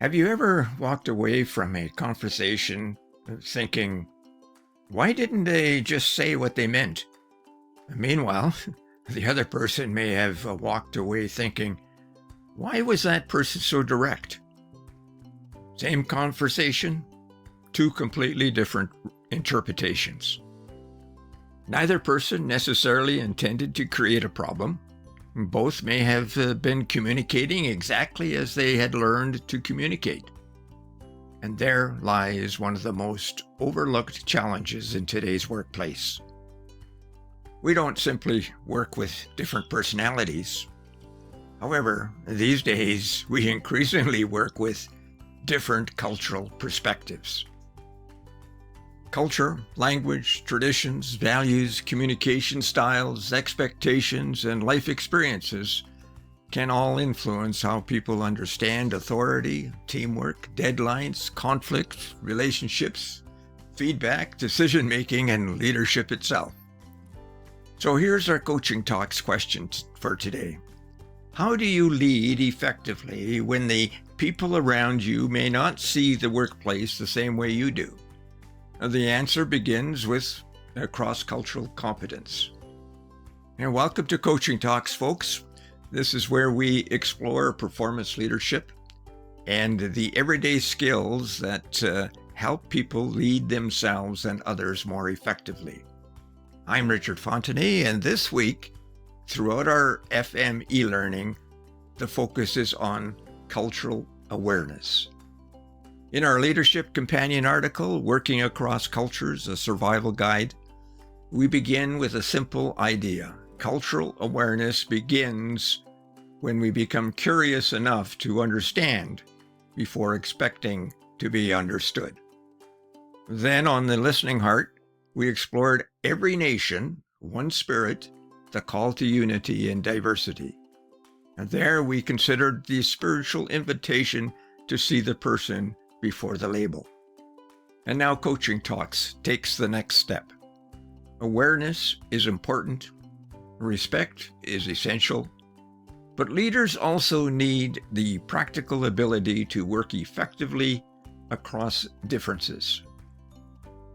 Have you ever walked away from a conversation thinking, why didn't they just say what they meant? Meanwhile, the other person may have walked away thinking, why was that person so direct? Same conversation, two completely different interpretations. Neither person necessarily intended to create a problem. Both may have been communicating exactly as they had learned to communicate. And there lies one of the most overlooked challenges in today's workplace. We don't simply work with different personalities. However, these days, we increasingly work with different cultural perspectives. Culture, language, traditions, values, communication styles, expectations, and life experiences can all influence how people understand authority, teamwork, deadlines, conflict, relationships, feedback, decision-making, and leadership itself. So here's our Coaching Talks question for today. How do you lead effectively when the people around you may not see the workplace the same way you do? The answer begins with cross-cultural competence. And welcome to Coaching Talks, folks. This is where we explore performance leadership and the everyday skills that help people lead themselves and others more effectively. I'm Richard Fontanie, and this week, throughout our FMelearning, the focus is on cultural awareness. In our Leadership Companion article, Working Across Cultures, a Survival Guide, we begin with a simple idea. Cultural awareness begins when we become curious enough to understand before expecting to be understood. Then on the Listening Heart, we explored every nation, one spirit, the call to unity and diversity. And there we considered the spiritual invitation to see the person before the label. And now Coaching Talks takes the next step. Awareness is important, respect is essential, but leaders also need the practical ability to work effectively across differences.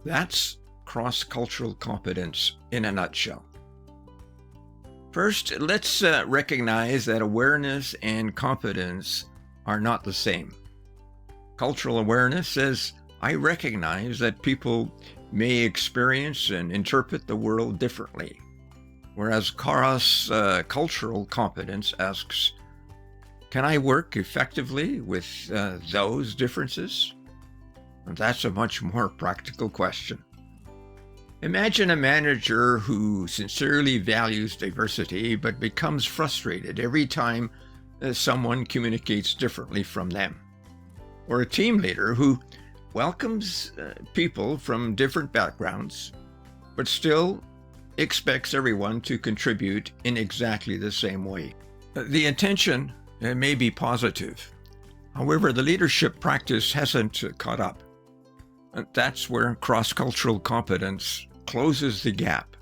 That's cross-cultural competence in a nutshell. First, let's recognize that awareness and competence are not the same. Cultural awareness says, I recognize that people may experience and interpret the world differently, whereas cross-cultural competence asks, can I work effectively with those differences? And that's a much more practical question. Imagine a manager who sincerely values diversity but becomes frustrated every time someone communicates differently from them. Or a team leader who welcomes people from different backgrounds, but still expects everyone to contribute in exactly the same way. The intention may be positive. However, the leadership practice hasn't caught up. That's where cross-cultural competence closes the gap.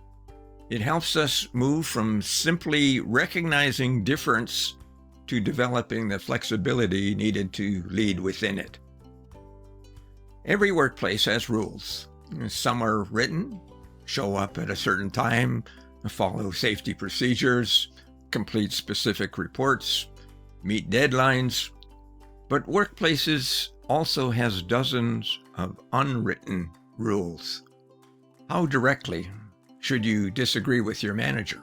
It helps us move from simply recognizing difference to developing the flexibility needed to lead within it. Every workplace has rules. Some are written, show up at a certain time, follow safety procedures, complete specific reports, meet deadlines. But workplaces also has dozens of unwritten rules. How directly should you disagree with your manager?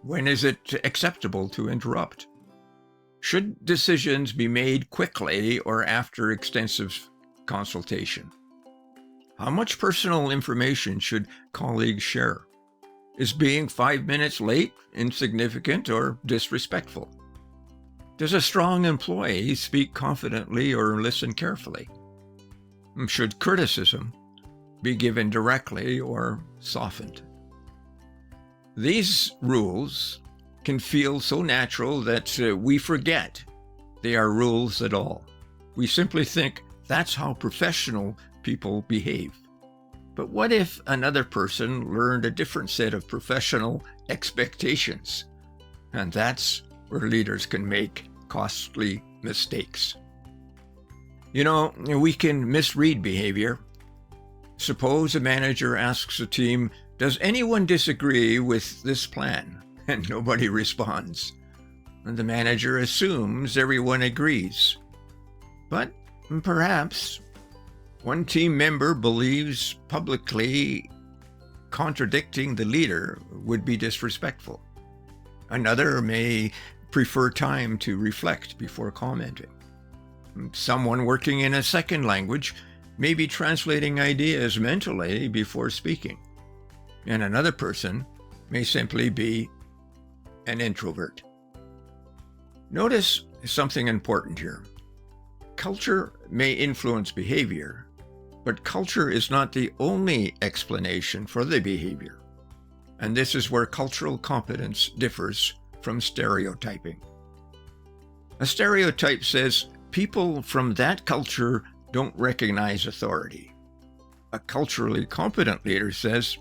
When is it acceptable to interrupt? Should decisions be made quickly or after extensive consultation? How much personal information should colleagues share? Is being 5 minutes late insignificant or disrespectful? Does a strong employee speak confidently or listen carefully? Should criticism be given directly or softened? These rules can feel so natural that we forget they are rules at all. We simply think that's how professional people behave. But what if another person learned a different set of professional expectations? And that's where leaders can make costly mistakes. We can misread behavior. Suppose a manager asks a team, "Does anyone disagree with this plan?" And nobody responds. And the manager assumes everyone agrees. But perhaps one team member believes publicly contradicting the leader would be disrespectful. Another may prefer time to reflect before commenting. Someone working in a second language may be translating ideas mentally before speaking. And another person may simply be an introvert. Notice something important here. Culture may influence behavior, but culture is not the only explanation for the behavior. And this is where cultural competence differs from stereotyping. A stereotype says people from that culture don't recognize authority. A culturally competent leader says,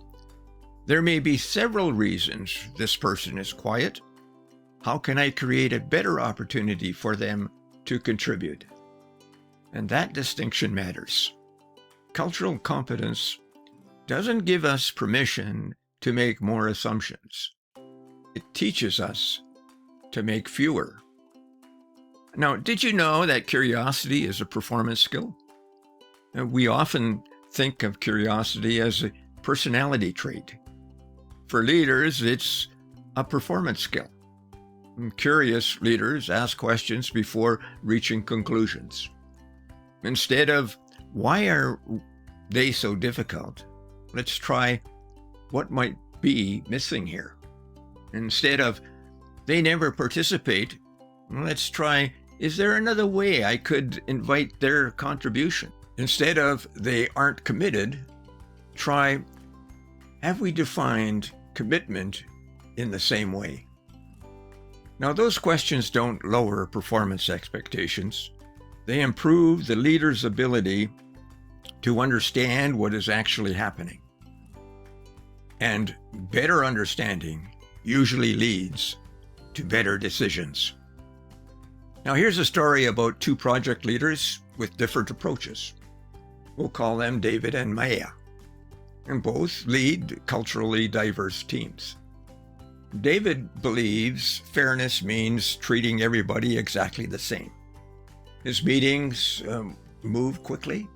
there may be several reasons this person is quiet. How can I create a better opportunity for them to contribute? And that distinction matters. Cultural competence doesn't give us permission to make more assumptions. It teaches us to make fewer. Now, did you know that curiosity is a performance skill? We often think of curiosity as a personality trait. For leaders, it's a performance skill. Curious leaders ask questions before reaching conclusions. Instead of, why are they so difficult? Let's try, what might be missing here? Instead of, they never participate, let's try, is there another way I could invite their contribution? Instead of, they aren't committed, try, have we defined commitment in the same way? Now, those questions don't lower performance expectations. They improve the leader's ability to understand what is actually happening. And better understanding usually leads to better decisions. Now, here's a story about two project leaders with different approaches. We'll call them David and Maya, and both lead culturally diverse teams. David believes fairness means treating everybody exactly the same. His meetings move quickly.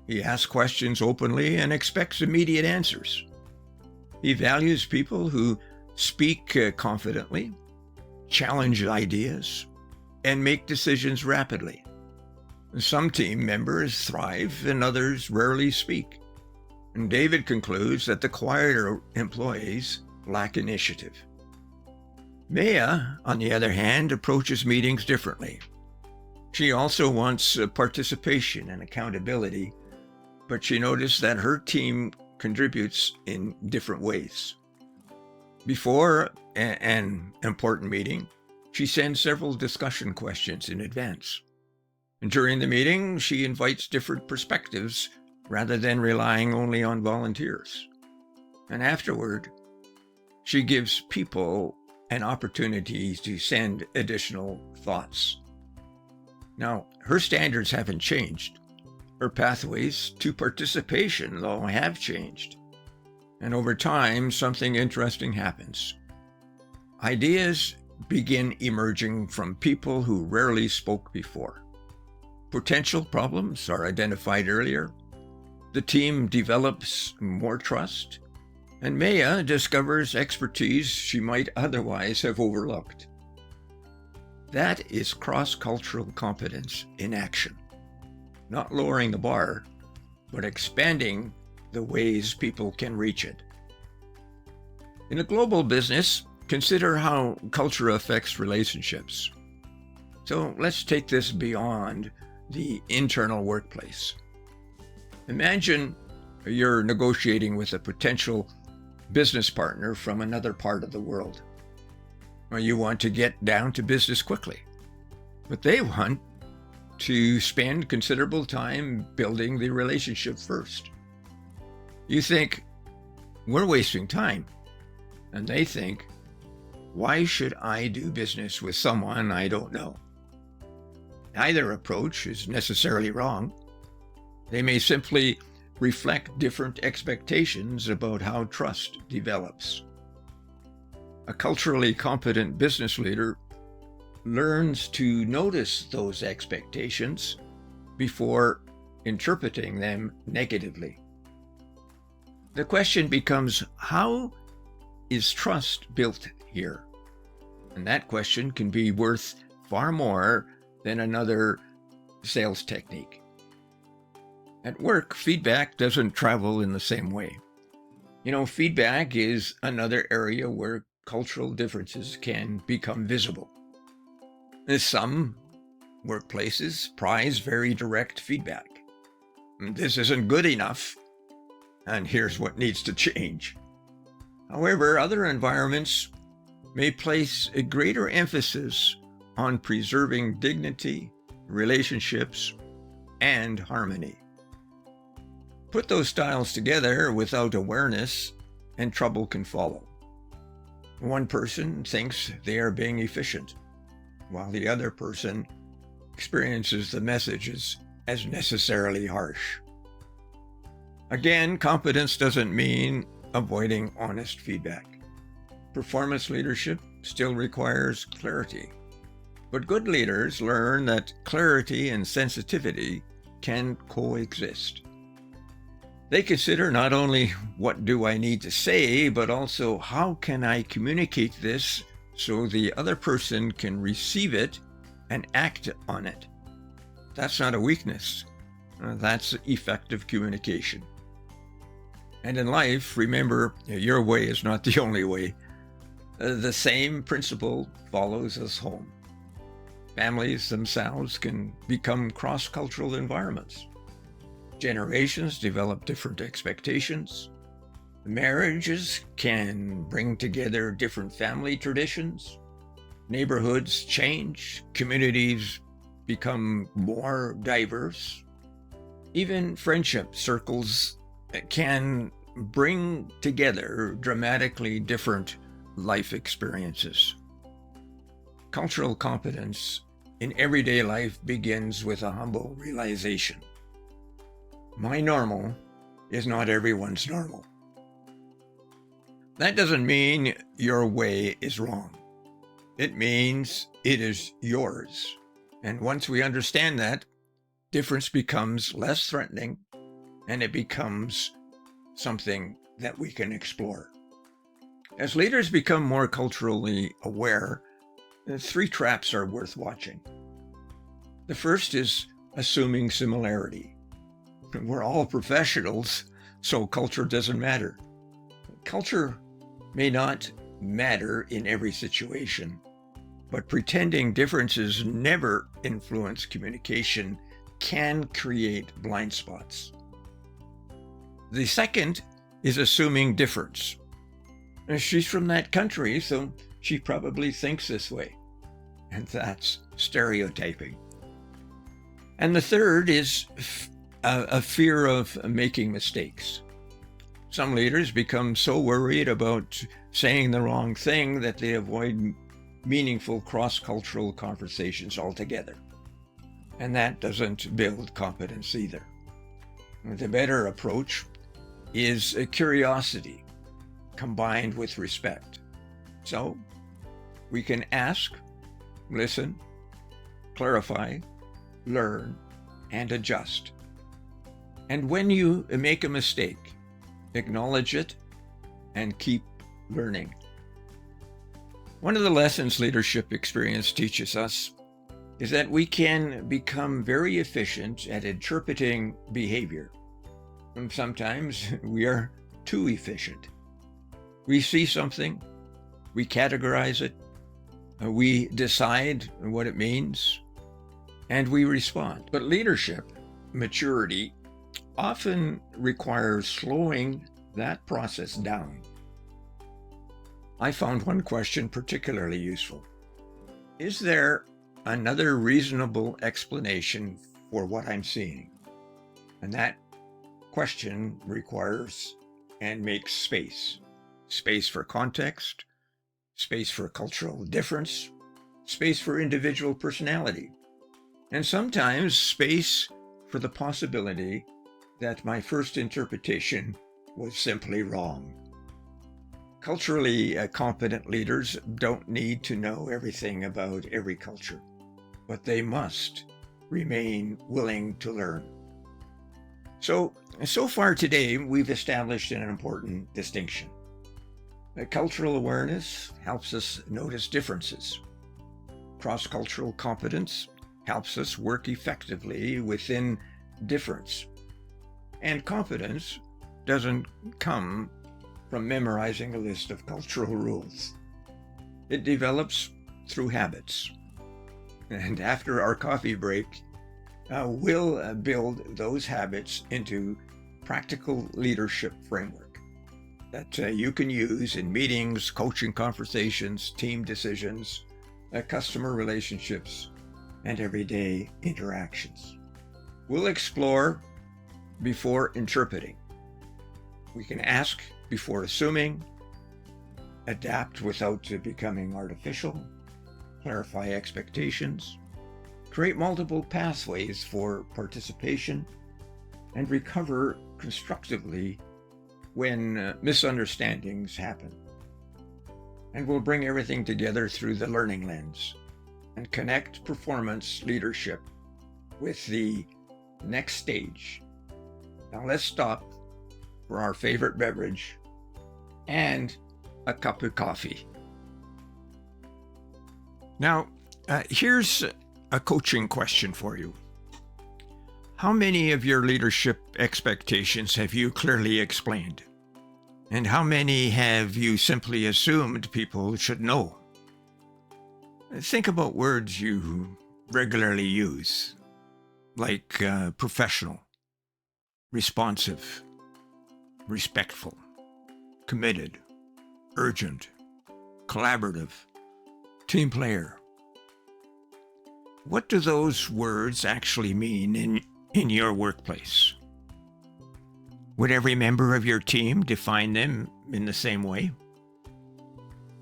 He asks questions openly and expects immediate answers. He values people who speak confidently, challenge ideas, and make decisions rapidly. Some team members thrive and others rarely speak. And David concludes that the quieter employees lack initiative. Maya, on the other hand, approaches meetings differently. She also wants participation and accountability, but she noticed that her team contributes in different ways. Before an important meeting, she sends several discussion questions in advance. And during the meeting, she invites different perspectives rather than relying only on volunteers. And afterward, she gives people an opportunity to send additional thoughts. Now, her standards haven't changed. Her pathways to participation, though, have changed. And over time, something interesting happens. Ideas begin emerging from people who rarely spoke before. Potential problems are identified earlier. The team develops more trust, and Maya discovers expertise she might otherwise have overlooked. That is cross-cultural competence in action. Not lowering the bar, but expanding the ways people can reach it. In a global business, consider how culture affects relationships. So let's take this beyond the internal workplace. Imagine you're negotiating with a potential business partner from another part of the world. Well, you want to get down to business quickly, but they want to spend considerable time building the relationship first. You think, we're wasting time. And they think, why should I do business with someone I don't know? Neither approach is necessarily wrong. They may simply reflect different expectations about how trust develops. A culturally competent business leader learns to notice those expectations before interpreting them negatively. The question becomes, how is trust built here? And that question can be worth far more than another sales technique. At work, feedback doesn't travel in the same way. Feedback is another area where cultural differences can become visible. Some workplaces prize very direct feedback. This isn't good enough, and here's what needs to change. However, other environments may place a greater emphasis on preserving dignity, relationships, and harmony. Put those styles together without awareness, and trouble can follow. One person thinks they are being efficient, while the other person experiences the messages as necessarily harsh. Again, competence doesn't mean avoiding honest feedback. Performance leadership still requires clarity. But good leaders learn that clarity and sensitivity can coexist. They consider not only what do I need to say, but also how can I communicate this so the other person can receive it and act on it. That's not a weakness. That's effective communication. And in life, remember, your way is not the only way. The same principle follows us home. Families themselves can become cross-cultural environments. Generations develop different expectations. Marriages can bring together different family traditions. Neighborhoods change. Communities become more diverse. Even friendship circles can bring together dramatically different life experiences. Cultural competence in everyday life begins with a humble realization. My normal is not everyone's normal. That doesn't mean your way is wrong. It means it is yours. And once we understand that, difference becomes less threatening, and it becomes something that we can explore. As leaders become more culturally aware, three traps are worth watching. The first is assuming similarity. We're all professionals, so culture doesn't matter. Culture may not matter in every situation, but pretending differences never influence communication can create blind spots. The second is assuming difference. She's from that country, so she probably thinks this way. And that's stereotyping. And the third is a fear of making mistakes. Some leaders become so worried about saying the wrong thing that they avoid meaningful cross-cultural conversations altogether. And that doesn't build competence either. The better approach is a curiosity combined with respect. So we can ask, listen, clarify, learn, and adjust. And when you make a mistake, acknowledge it and keep learning. One of the lessons leadership experience teaches us is that we can become very efficient at interpreting behavior. And sometimes we are too efficient. We see something, we categorize it, we decide what it means, and we respond. But leadership maturity often requires slowing that process down. I found one question particularly useful. Is there another reasonable explanation for what I'm seeing? And that question requires and makes space. Space for context, space for cultural difference, space for individual personality. and sometimes space for the possibility that my first interpretation was simply wrong. Culturally competent leaders don't need to know everything about every culture, but they must remain willing to learn. So far today, we've established an important distinction. Cultural awareness helps us notice differences. Cross-cultural competence helps us work effectively within difference. And competence doesn't come from memorizing a list of cultural rules. It develops through habits. And after our coffee break, we'll build those habits into practical leadership framework that you can use in meetings, coaching conversations, team decisions, customer relationships, and everyday interactions. We'll explore before interpreting. We can ask before assuming, adapt without becoming artificial, clarify expectations, create multiple pathways for participation, and recover constructively when misunderstandings happen. And we'll bring everything together through the learning lens and connect performance leadership with the next stage. Now let's stop for our favorite beverage and a cup of coffee. Now, here's a coaching question for you. How many of your leadership expectations have you clearly explained? And how many have you simply assumed people should know? Think about words you regularly use, like professional, responsive, respectful, committed, urgent, collaborative, team player. What do those words actually mean in your workplace? Would every member of your team define them in the same way?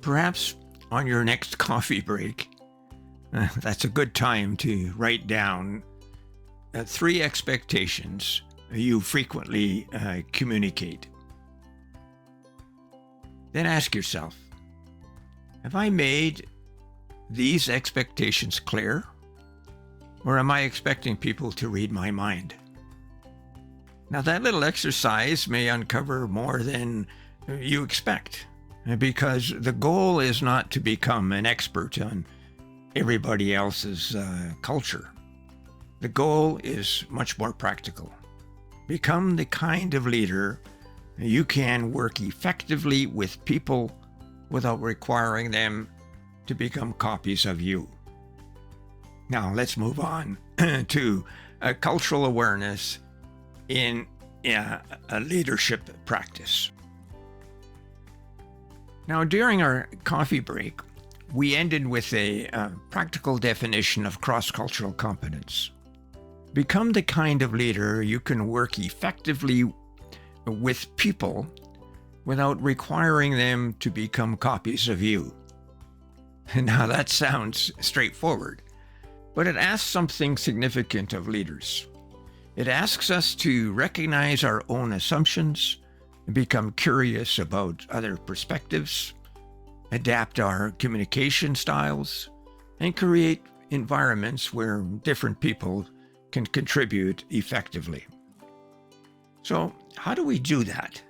Perhaps on your next coffee break, that's a good time to write down 3 expectations you frequently communicate. Then ask yourself, have I made these expectations clear? Or am I expecting people to read my mind? Now, that little exercise may uncover more than you expect, because the goal is not to become an expert on everybody else's culture. The goal is much more practical. Become the kind of leader you can work effectively with people without requiring them to become copies of you. Now, let's move on to cultural awareness in a leadership practice. Now, during our coffee break, we ended with a practical definition of cross-cultural competence. Become the kind of leader you can work effectively with people without requiring them to become copies of you. Now, that sounds straightforward, but it asks something significant of leaders. It asks us to recognize our own assumptions, become curious about other perspectives, adapt our communication styles, and create environments where different people can contribute effectively. So, how do we do that?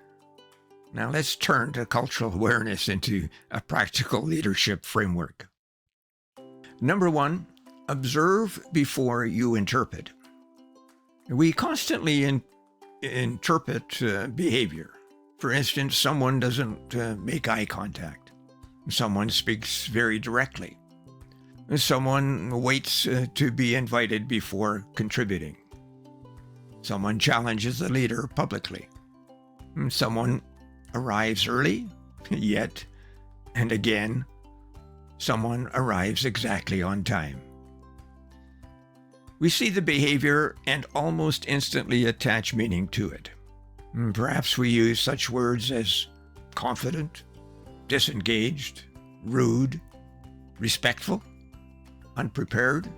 Now, let's turn to cultural awareness into a practical leadership framework. Number 1, observe before you interpret. We constantly interpret behavior. For instance, someone doesn't make eye contact. Someone speaks very directly. Someone waits to be invited before contributing. Someone challenges the leader publicly. Someone arrives early, yet and again, someone arrives exactly on time. We see the behavior and almost instantly attach meaning to it. Perhaps we use such words as confident, disengaged, rude, respectful, unprepared,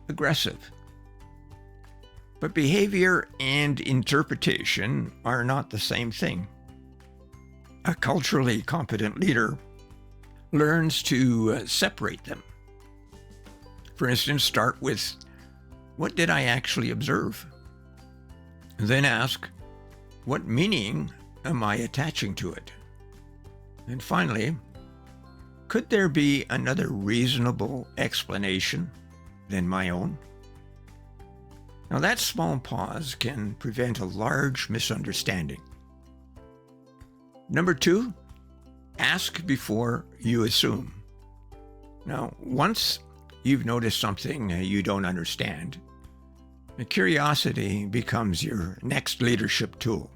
aggressive. But behavior and interpretation are not the same thing. A culturally competent leader learns to separate them. For instance, start with, what did I actually observe? Then ask, what meaning am I attaching to it? And finally, could there be another reasonable explanation than my own? Now, that small pause can prevent a large misunderstanding. Number 2, ask before you assume. Now, once you've noticed something you don't understand, curiosity becomes your next leadership tool.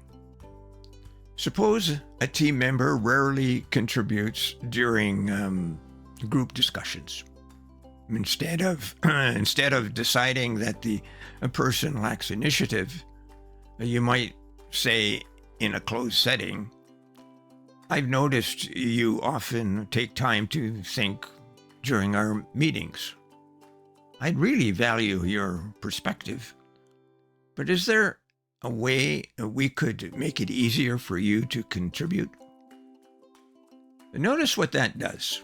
Suppose a team member rarely contributes during group discussions. Instead of deciding that a person lacks initiative, you might say in a closed setting, I've noticed you often take time to think during our meetings. I'd really value your perspective, but is there a way we could make it easier for you to contribute? Notice what that does.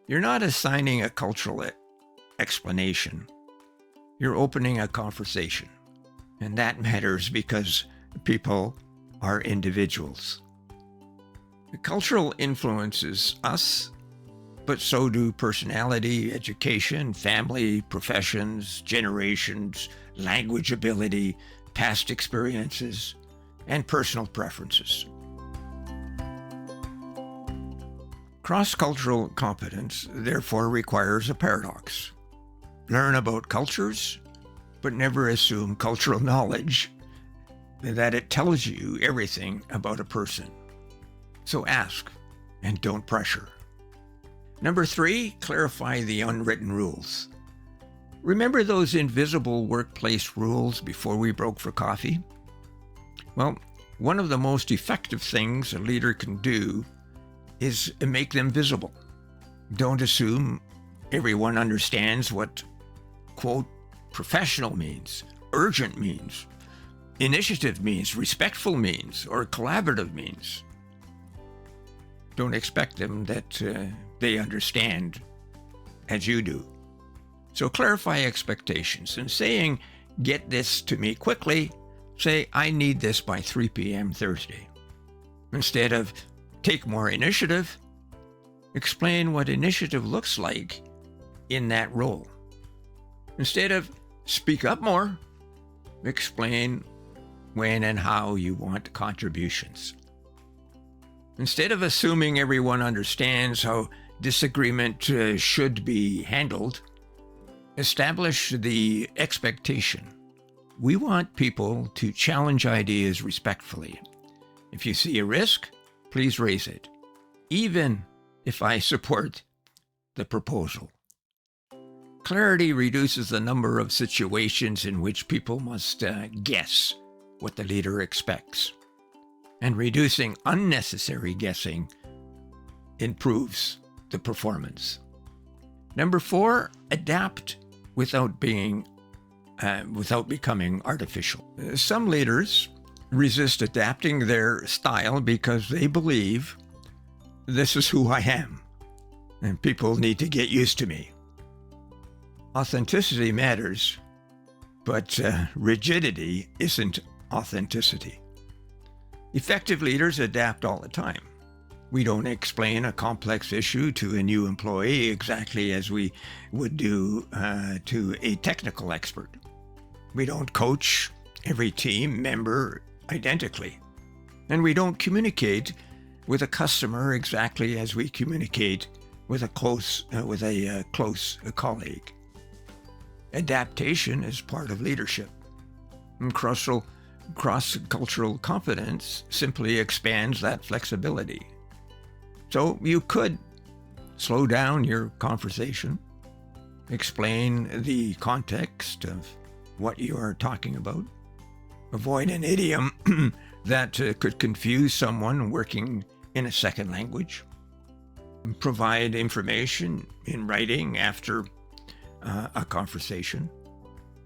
You're not assigning a cultural explanation. You're opening a conversation. And that matters because people are individuals. The cultural influences us, but so do personality, education, family, professions, generations, language ability, past experiences, and personal preferences. Cross-cultural competence, therefore, requires a paradox. Learn about cultures, but never assume cultural knowledge that it tells you everything about a person. So ask and don't pressure. Number 3, clarify the unwritten rules. Remember those invisible workplace rules before we broke for coffee? Well, one of the most effective things a leader can do is make them visible. Don't assume everyone understands what, quote, professional means, urgent means, initiative means, respectful means, or collaborative means. Don't expect them that they understand as you do. So clarify expectations. And saying, get this to me quickly, say, I need this by 3 p.m. Thursday. Instead of, take more initiative, explain what initiative looks like in that role. Instead of, speak up more, explain when and how you want contributions. Instead of assuming everyone understands how disagreement should be handled, establish the expectation. We want people to challenge ideas respectfully. If you see a risk, please raise it, even if I support the proposal. Clarity reduces the number of situations in which people must guess what the leader expects. And reducing unnecessary guessing improves the performance. Number 4, adapt without becoming artificial. Some leaders resist adapting their style because they believe this is who I am, and people need to get used to me. Authenticity matters, but rigidity isn't authenticity. Effective leaders adapt all the time. We don't explain a complex issue to a new employee exactly as we would do to a technical expert. We don't coach every team member identically. And we don't communicate with a customer exactly as we communicate with a close colleague. Adaptation is part of leadership. And cross-cultural competence simply expands that flexibility. So you could slow down your conversation, explain the context of what you are talking about, avoid an idiom that could confuse someone working in a second language, provide information in writing after a conversation,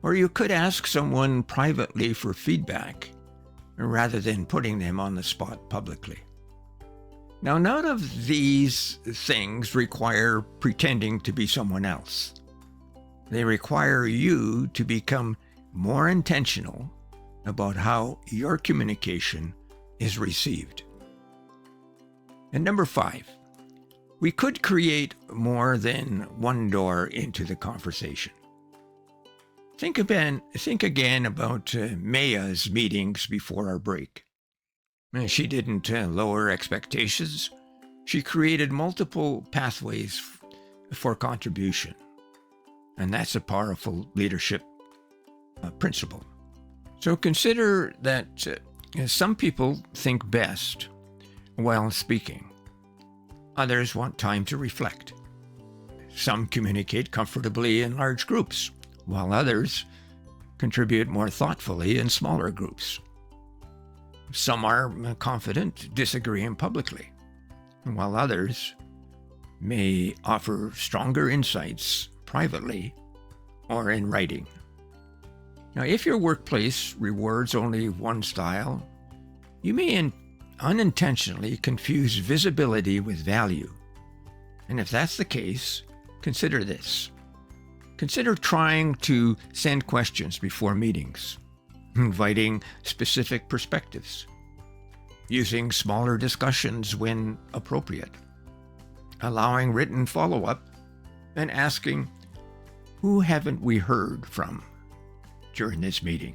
Or you could ask someone privately for feedback rather than putting them on the spot publicly. Now, none of these things require pretending to be someone else. They require you to become more intentional about how your communication is received. And number 5, we could create more than one door into the conversation. Think again about Maya's meetings before our break. She didn't lower expectations. She created multiple pathways for contribution. And that's a powerful leadership principle. So consider that some people think best while speaking. Others want time to reflect. Some communicate comfortably in large groups, while others contribute more thoughtfully in smaller groups. Some are confident, disagreeing publicly, while others may offer stronger insights privately or in writing. Now, if your workplace rewards only one style, you may unintentionally confuse visibility with value. And if that's the case, consider this. Consider trying to send questions before meetings, inviting specific perspectives, using smaller discussions when appropriate, allowing written follow-up, and asking, who haven't we heard from during this meeting?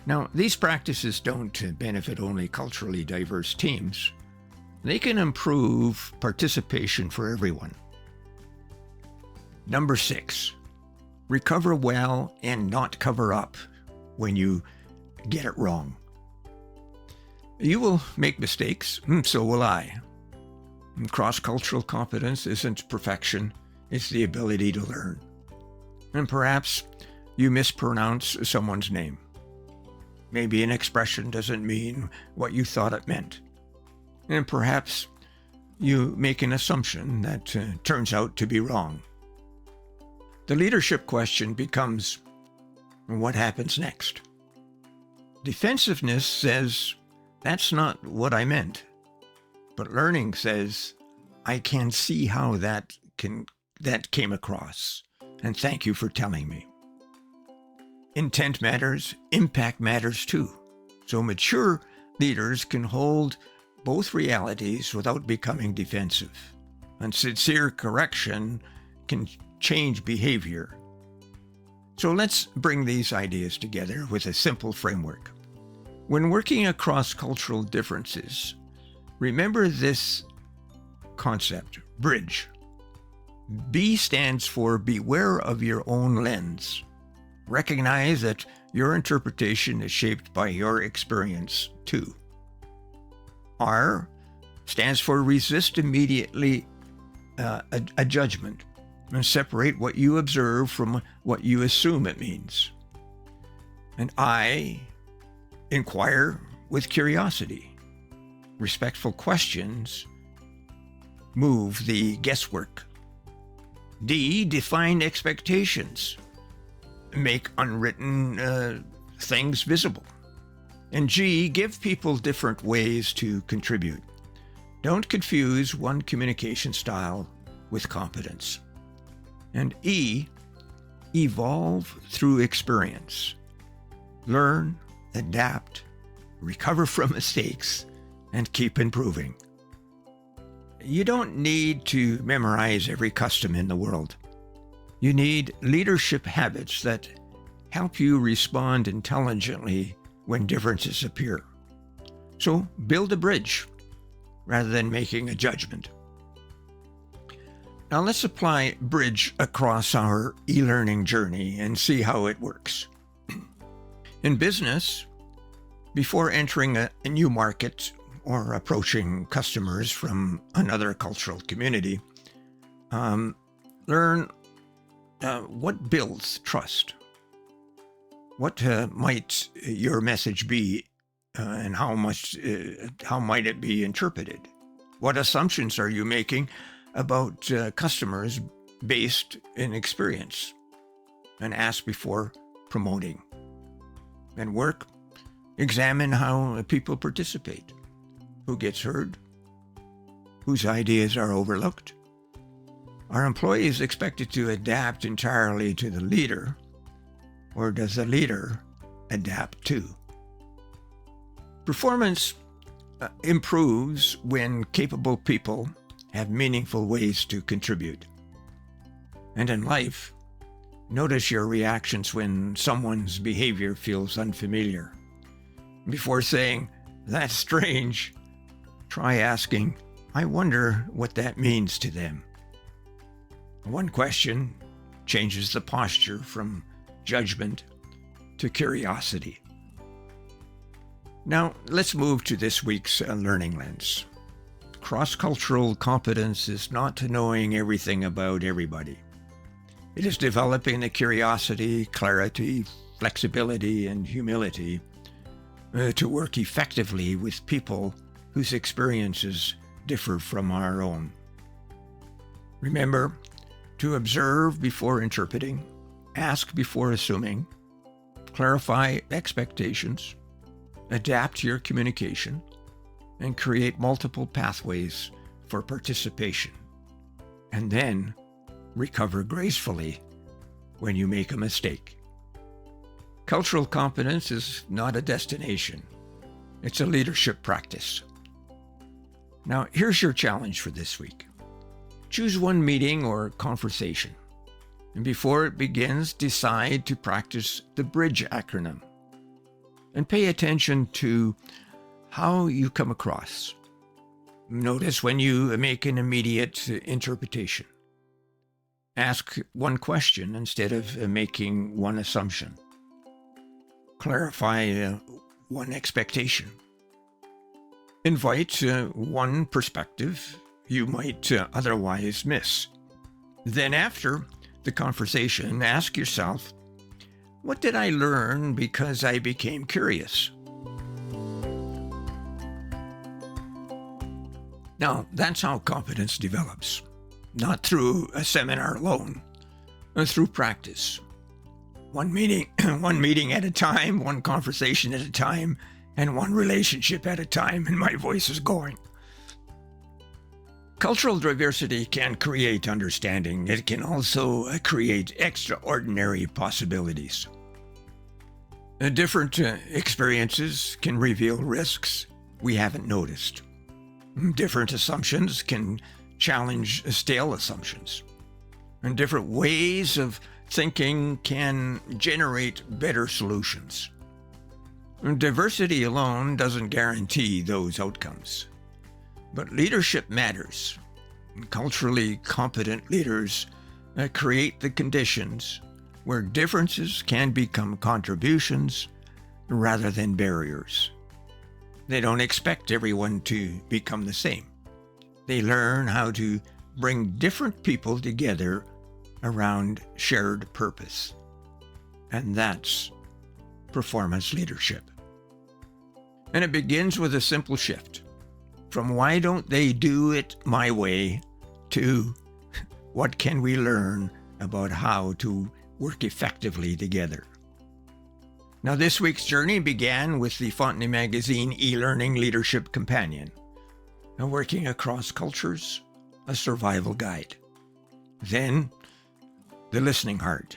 Now, these practices don't benefit only culturally diverse teams. They can improve participation for everyone. Number 6, recover well and not cover up when you get it wrong. You will make mistakes, so will I. Cross-cultural competence isn't perfection, it's the ability to learn. And perhaps you mispronounce someone's name. Maybe an expression doesn't mean what you thought it meant. And perhaps you make an assumption that turns out to be wrong. The leadership question becomes, what happens next? Defensiveness says, that's not what I meant. But learning says, I can see how that came across, and thank you for telling me. Intent matters, impact matters too. So mature leaders can hold both realities without becoming defensive. And sincere correction can change behavior. So let's bring these ideas together with a simple framework. When working across cultural differences, remember this concept, bridge. B stands for beware of your own lens. Recognize that your interpretation is shaped by your experience too. R stands for resist immediately a judgment and separate what you observe from what you assume it means. And I, inquire with curiosity. Respectful questions move the guesswork. D, define expectations. Make unwritten things visible. And G, give people different ways to contribute. Don't confuse one communication style with competence. And E, evolve through experience. Learn, adapt, recover from mistakes, and keep improving. You don't need to memorize every custom in the world. You need leadership habits that help you respond intelligently when differences appear. So build a bridge rather than making a judgment. Now let's apply bridge across our e-learning journey and see how it works. In business, before entering a new market or approaching customers from another cultural community, learn what builds trust. What might your message be, and how might it be interpreted? What assumptions are you making about customers based in experience? and ask before promoting. And work, examine how people participate, who gets heard, whose ideas are overlooked. Are employees expected to adapt entirely to the leader, or does the leader adapt too? Performance improves when capable people have meaningful ways to contribute. And in life, notice your reactions when someone's behavior feels unfamiliar. Before saying, "That's strange," try asking, "I wonder what that means to them." One question changes the posture from judgment to curiosity. Now, let's move to this week's learning lens. Cross-cultural competence is not knowing everything about everybody. It is developing the curiosity, clarity, flexibility, and humility to work effectively with people whose experiences differ from our own. Remember to observe before interpreting, ask before assuming, clarify expectations, adapt your communication, and create multiple pathways for participation. And then recover gracefully when you make a mistake. Cultural competence is not a destination. It's a leadership practice. Now, here's your challenge for this week. Choose one meeting or conversation, and before it begins, decide to practice the BRIDGE acronym. And pay attention to how you come across. Notice when you make an immediate interpretation. Ask one question instead of making one assumption. Clarify one expectation. Invite one perspective you might otherwise miss. Then after the conversation, ask yourself, what did I learn because I became curious? Now, that's how competence develops. Not through a seminar alone, but through practice. One meeting at a time, one conversation at a time, and one relationship at a time, and my voice is going. Cultural diversity can create understanding. It can also create extraordinary possibilities. Different experiences can reveal risks we haven't noticed. Different assumptions can challenge stale assumptions. And different ways of thinking can generate better solutions. Diversity alone doesn't guarantee those outcomes. But leadership matters. Culturally competent leaders create the conditions where differences can become contributions rather than barriers. They don't expect everyone to become the same. They learn how to bring different people together around shared purpose. And that's performance leadership. And it begins with a simple shift from why don't they do it my way to what can we learn about how to work effectively together. Now, this week's journey began with the Fontanie magazine eLearning Leadership Companion, a working across cultures, a survival guide. Then, the Listening Heart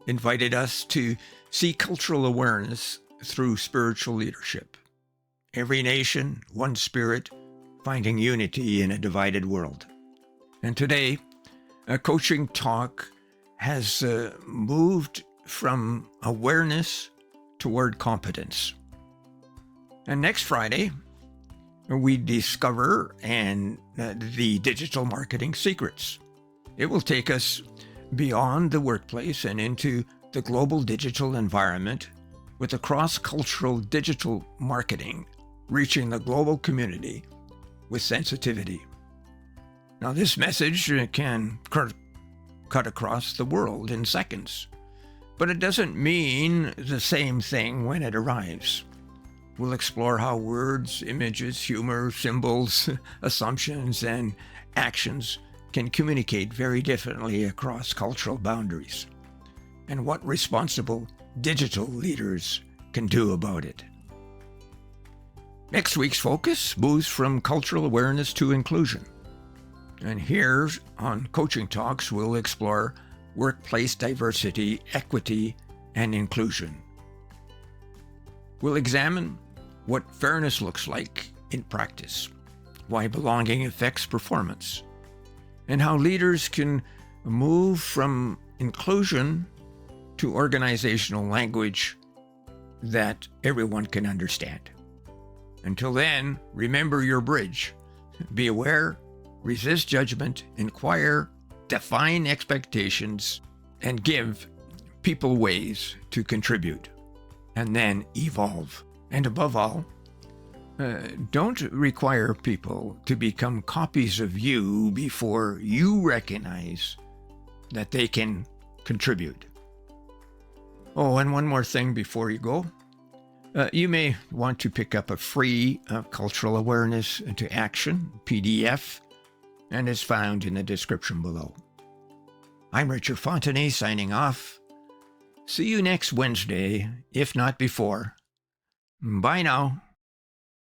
invited us to see cultural awareness through spiritual leadership. Every nation, one spirit, finding unity in a divided world. And today, a coaching talk has moved from awareness toward competence. And next Friday, we discover the digital marketing secrets. It will take us beyond the workplace and into the global digital environment with a cross-cultural digital marketing reaching the global community with sensitivity. Now, this message can cut across the world in seconds, but it doesn't mean the same thing when it arrives. We'll explore how words, images, humor, symbols, assumptions, and actions can communicate very differently across cultural boundaries. and what responsible digital leaders can do about it. Next week's focus moves from cultural awareness to inclusion. And here on Coaching Talks, we'll explore workplace diversity, equity, and inclusion. We'll examine what fairness looks like in practice, why belonging affects performance, and how leaders can move from inclusion to organizational language that everyone can understand. Until then, remember your bridge. Be aware, resist judgment, inquire, define expectations, and give people ways to contribute, and then evolve. And above all, don't require people to become copies of you before you recognize that they can contribute. Oh, and one more thing before you go. You may want to pick up a free Cultural Awareness to Action PDF, and it's found in the description below. I'm Richard Fontanie signing off. See you next Wednesday, if not before. Bye now.